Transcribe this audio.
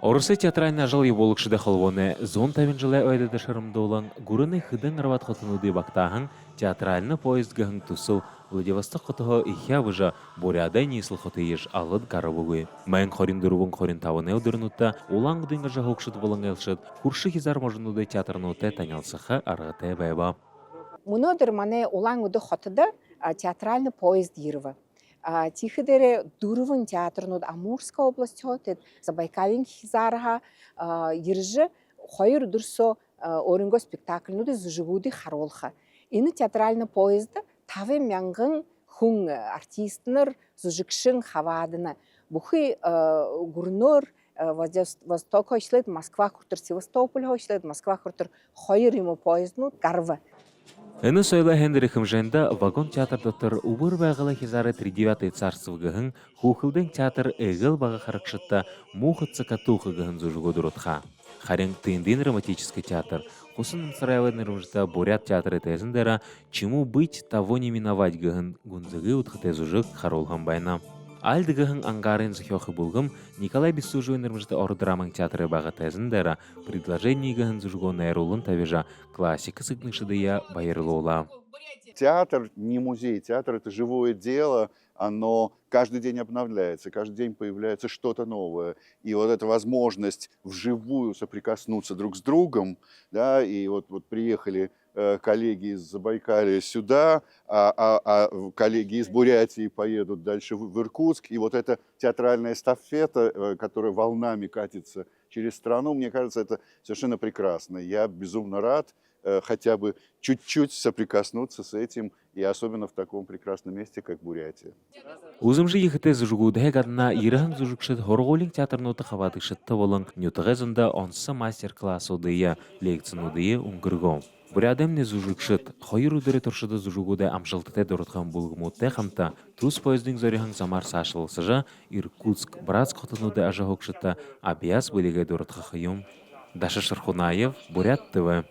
Орысы театральна жыл болықшыда холвоны зон тавин жылы ойдады шырымды olan гурыны хыдың арват қытынуды бақтағын театральны поезд гахын тусыл Владивосток қытығы ихя выжа борядай несіл қыты еш алыд гарыбығы. Майын хорин дұрывын хорин тавыны өдірінутта олан ғыдың ғажа хоқшыд болың әлшыд куршы хизар можынуды театрнуты таңалсықы арғыты байба. Мұнодыр мане олан ұды қытыды театральны поезд еріві. Тихидере Дуровын театрнуд Амурская область хотет, Забайкалин хизарха ержи хойр дурсо оринго спектакль нуды зажигуды харолха. Ины театральный поезд таве мянгын хун артистнер зажигшин хавадына. Бухи гурнор Восток хошлет, Москва хуртыр, Севастополь хошлет, Москва хуртыр хойр ему поезд нуд гарва. Әні сөйлі Хенрихім жәнді вагон театрдатыр ұбыр бағылы хизары 39-й царсывғығын хухылдың театр әгіл бағы қарықшытта мұхытсы катухығығын зүжігі дұрытқа. Харин тыйындын романтический театр, құсын сырайвадны рымжыта Бурят театры тәзіндері чему быть того не миновать гығын гүнзігі ұтқыты зүжік қаролған байна. Альдыгығын аңғарын зұхиоқы бұлғым Николай Бессужевын рымжыта оры драман театры бағы тәзіндері предложение гығын зүжігон әрулын тавежа классика сыгнышыдыя байырлола. Театр не музей, театр это живое дело, оно каждый день обновляется, каждый день появляется что-то новое. И вот эта возможность вживую соприкоснуться друг с другом, да, и вот приехали коллеги из Забайкалья сюда, а коллеги из Бурятии поедут дальше в Иркутск. И вот эта театральная эстафета, которая волнами катится через страну, мне кажется, это совершенно прекрасно. Я безумно рад хотя бы чуть-чуть соприкоснуться с этим, и особенно в таком прекрасном месте, как Бурятия. Узымжы ехіті зүжігуді ғадына еріғын зүжікшіт хорғолин театрноты қаватышытты болың нютығызында онсы мастер-класс одыя, лекцин одыя ұңгырғым. Бурядемне зүжікшіт, хойыр удыры тұршыды зүжігуді амшылтыты дұрытқан бұлғымутты қамта, трус поездың зориғын замар сашылысыжа, Иркутск, Братск қытынуды ажа хоқшытта, абияс бөліге дұрытқа қиым. Даша Шархунаев, Бурят ТВ.